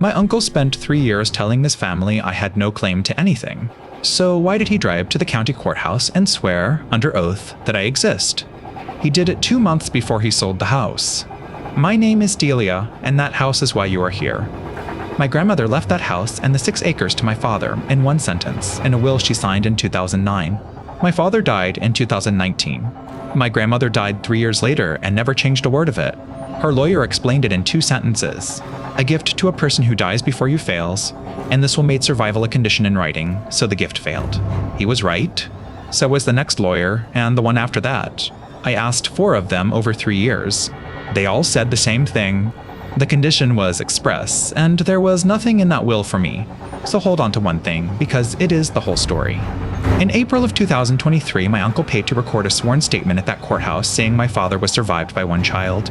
My uncle spent 3 years telling this family I had no claim to anything. So why did he drive to the county courthouse and swear, under oath, that I exist? He did it 2 months before he sold the house. My name is Delia, and that house is why you are here. My grandmother left that house and the 6 acres to my father in one sentence in a will she signed in 2009. My father died in 2019. My grandmother died 3 years later and never changed a word of it. Her lawyer explained it in 2 sentences. A gift to a person who dies before you fails, and this will make survival a condition in writing, so the gift failed. He was right. So was the next lawyer, and the one after that. I asked 4 of them over 3 years. They all said the same thing. The condition was express, and there was nothing in that will for me. So hold on to one thing, because it is the whole story. In April of 2023, my uncle paid to record a sworn statement at that courthouse saying my father was survived by 1 child.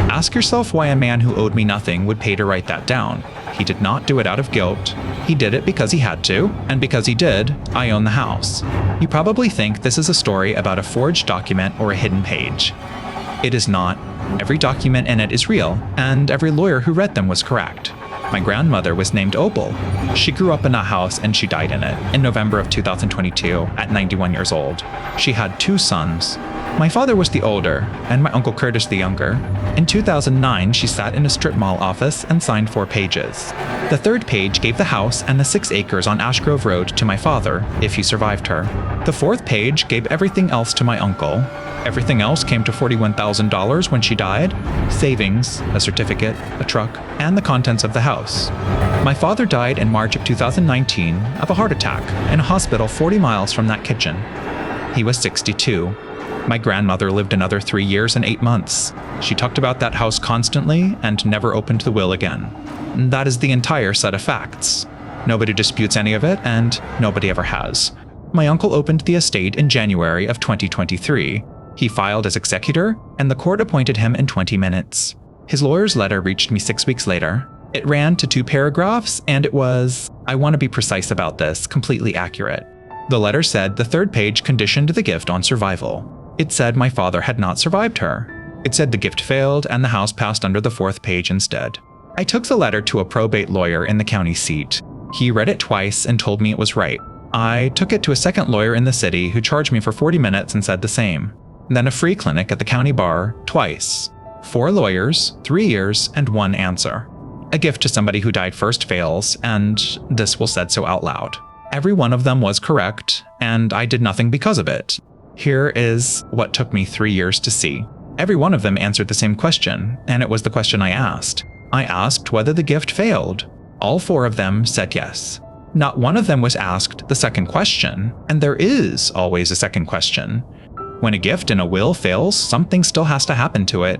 Ask yourself why a man who owed me nothing would pay to write that down. He did not do it out of guilt. He did it because he had to, and because he did, I own the house. You probably think this is a story about a forged document or a hidden page. It is not. Every document in it is real, and every lawyer who read them was correct. My grandmother was named Opal. She grew up in that house and she died in it in November of 2022 at 91 years old. She had 2 sons. My father was the older, and my uncle Curtis the younger. In 2009, she sat in a strip mall office and signed 4 pages. The 3rd page gave the house and the 6 acres on Ashgrove Road to my father, if he survived her. The 4th page gave everything else to my uncle. Everything else came to $41,000 when she died: savings, a certificate, a truck, and the contents of the house. My father died in March of 2019 of a heart attack in a hospital 40 miles from that kitchen. He was 62. My grandmother lived another 3 years and 8 months. She talked about that house constantly and never opened the will again. That is the entire set of facts. Nobody disputes any of it, and nobody ever has. My uncle opened the estate in January of 2023. He filed as executor, and the court appointed him in 20 minutes. His lawyer's letter reached me 6 weeks later. It ran to 2 paragraphs, and it was, I want to be precise about this, completely accurate. The letter said the 3rd page conditioned the gift on survival. It said my father had not survived her. It said the gift failed and the house passed under the 4th page instead. I took the letter to a probate lawyer in the county seat. He read it twice and told me it was right. I took it to a 2nd lawyer in the city who charged me for 40 minutes and said the same. Then a free clinic at the county bar, twice. 4 lawyers, 3 years, and 1 answer. A gift to somebody who died first fails, and this will said so out loud. Every one of them was correct, and I did nothing because of it. Here is what took me 3 years to see. Every one of them answered the same question, and it was the question I asked. I asked whether the gift failed. All 4 of them said yes. Not one of them was asked the second question, and there is always a second question. When a gift in a will fails, something still has to happen to it.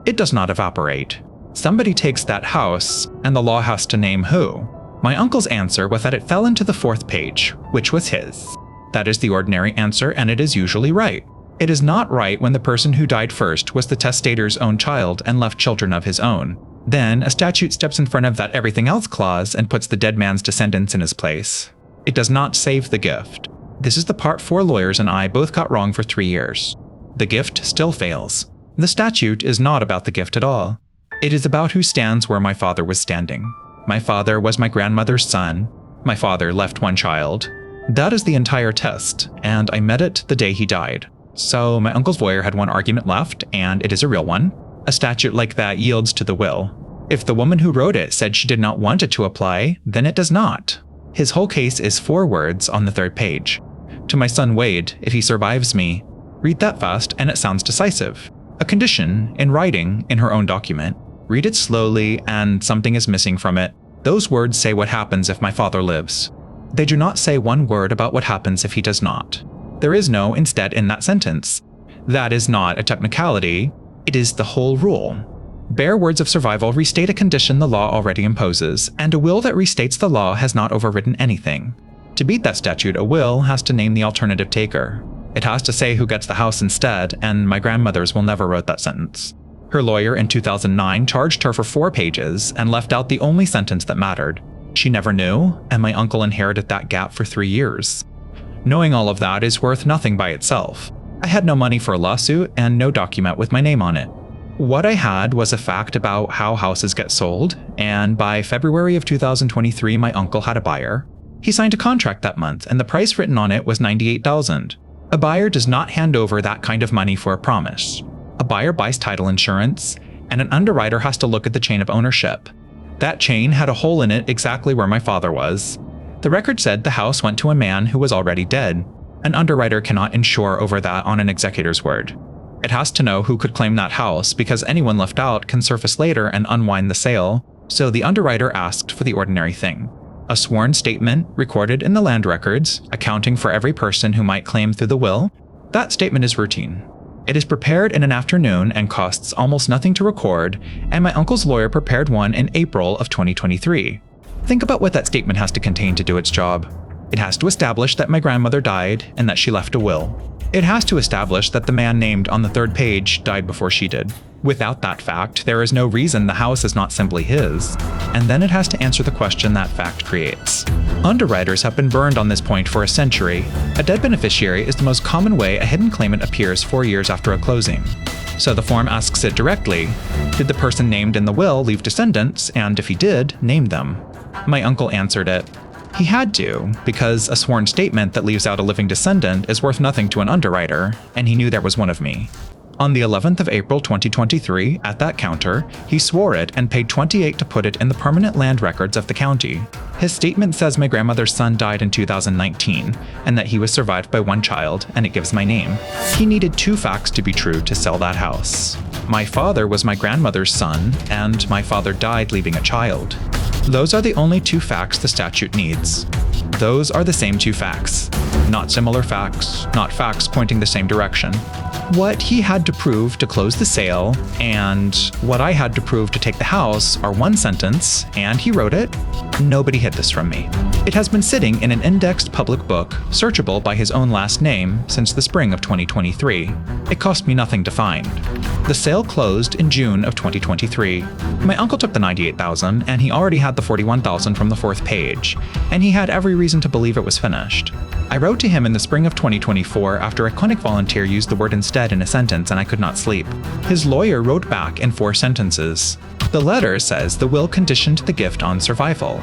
It does not evaporate. Somebody takes that house, and the law has to name who. My uncle's answer was that it fell into the 4th page, which was his. That is the ordinary answer, and it is usually right. It is not right when the person who died first was the testator's own child and left children of his own. Then, a statute steps in front of that everything else clause and puts the dead man's descendants in his place. It does not save the gift. This is the part 4 lawyers and I both got wrong for 3 years. The gift still fails. The statute is not about the gift at all. It is about who stands where my father was standing. My father was my grandmother's son. My father left 1 child. That is the entire test, and I met it the day he died. So my uncle's lawyer had 1 argument left, and it is a real one. A statute like that yields to the will. If the woman who wrote it said she did not want it to apply, then it does not. His whole case is 4 words on the 3rd page. To my son Wade, if he survives me, read that fast and it sounds decisive. A condition, in writing, in her own document. Read it slowly and something is missing from it. Those words say what happens if my father lives. They do not say 1 word about what happens if he does not. There is no instead in that sentence. That is not a technicality, it is the whole rule. Bare words of survival restate a condition the law already imposes, and a will that restates the law has not overridden anything. To beat that statute, a will has to name the alternative taker. It has to say who gets the house instead, and my grandmother's will never wrote that sentence. Her lawyer in 2009 charged her for 4 pages and left out the only sentence that mattered. She never knew, and my uncle inherited that gap for 3 years. Knowing all of that is worth nothing by itself. I had no money for a lawsuit and no document with my name on it. What I had was a fact about how houses get sold, and by February of 2023, my uncle had a buyer. He signed a contract that month, and the price written on it was $98,000. A buyer does not hand over that kind of money for a promise. A buyer buys title insurance, and an underwriter has to look at the chain of ownership. That chain had a hole in it exactly where my father was. The record said the house went to a man who was already dead. An underwriter cannot insure over that on an executor's word. It has to know who could claim that house because anyone left out can surface later and unwind the sale, so the underwriter asked for the ordinary thing. A sworn statement recorded in the land records, accounting for every person who might claim through the will. That statement is routine. It is prepared in an afternoon and costs almost nothing to record, and my uncle's lawyer prepared one in April of 2023. Think about what that statement has to contain to do its job. It has to establish that my grandmother died and that she left a will. It has to establish that the man named on the third page died before she did. Without that fact, there is no reason the house is not simply his. And then it has to answer the question that fact creates. Underwriters have been burned on this point for a century. A dead beneficiary is the most common way a hidden claimant appears 4 years after a closing. So the form asks it directly, did the person named in the will leave descendants, and if he did, name them? My uncle answered it. He had to, because a sworn statement that leaves out a living descendant is worth nothing to an underwriter, and he knew there was one of me. On the 11th of April 2023, at that counter, he swore it and paid $28 to put it in the permanent land records of the county. His statement says my grandmother's son died in 2019, and that he was survived by one child, and it gives my name. He needed 2 facts to be true to sell that house. My father was my grandmother's son, and my father died leaving a child. Those are the only 2 facts the statute needs. Those are the same 2 facts. Not similar facts, not facts pointing the same direction. What he had to prove to close the sale, and what I had to prove to take the house are one sentence, and he wrote it. Nobody hid this from me. It has been sitting in an indexed public book, searchable by his own last name, since the spring of 2023. It cost me nothing to find. The sale closed in June of 2023. My uncle took the $98,000, and he already had the $41,000 from the 4th page, and he had every reason to believe it was finished. I wrote to him in the spring of 2024 after a clinic volunteer used the word instead in a sentence and I could not sleep. His lawyer wrote back in 4 sentences. The letter says the will conditioned the gift on survival.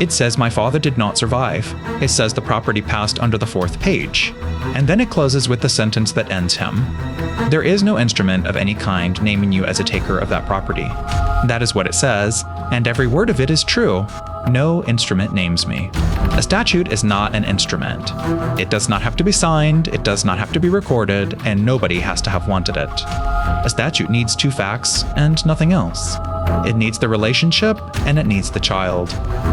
It says my father did not survive. It says the property passed under the 4th page. And then it closes with the sentence that ends him. There is no instrument of any kind naming you as a taker of that property. That is what it says, and every word of it is true. No instrument names me. A statute is not an instrument. It does not have to be signed, it does not have to be recorded, and nobody has to have wanted it. A statute needs 2 facts and nothing else. It needs the relationship, and it needs the child.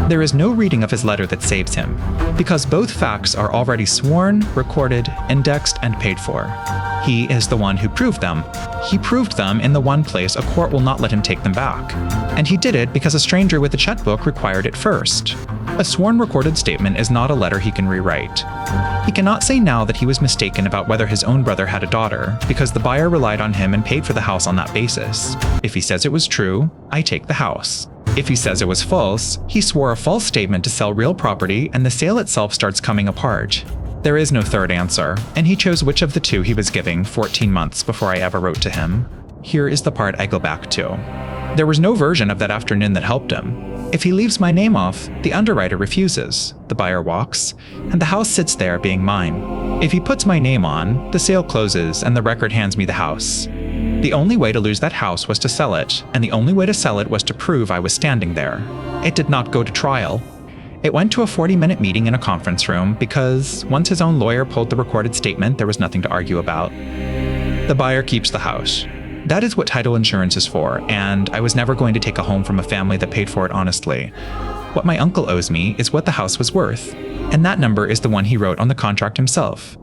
There is no reading of his letter that saves him, because both facts are already sworn, recorded, indexed, and paid for. He is the one who proved them. He proved them in the one place a court will not let him take them back. And he did it because a stranger with a checkbook required it first. A sworn recorded statement is not a letter he can rewrite. He cannot say now that he was mistaken about whether his own brother had a daughter, because the buyer relied on him and paid for the house on that basis. If he says it was true, I take the house. If he says it was false, he swore a false statement to sell real property, and the sale itself starts coming apart. There is no third answer, and he chose which of the 2 he was giving 14 months before I ever wrote to him. Here is the part I go back to. There was no version of that afternoon that helped him. If he leaves my name off, the underwriter refuses, the buyer walks, and the house sits there being mine. If he puts my name on, the sale closes and the record hands me the house. The only way to lose that house was to sell it, and the only way to sell it was to prove I was standing there. It did not go to trial. It went to a 40-minute meeting in a conference room because once his own lawyer pulled the recorded statement, there was nothing to argue about. The buyer keeps the house. That is what title insurance is for, and I was never going to take a home from a family that paid for it honestly. What my uncle owes me is what the house was worth, and that number is the one he wrote on the contract himself.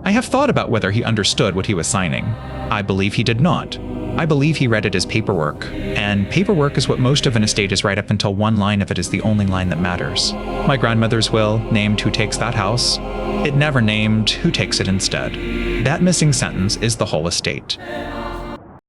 I have thought about whether he understood what he was signing. I believe he did not. I believe he read it as paperwork, and paperwork is what most of an estate is right up until one line of it is the only line that matters. My grandmother's will named who takes that house. It never named who takes it instead. That missing sentence is the whole estate.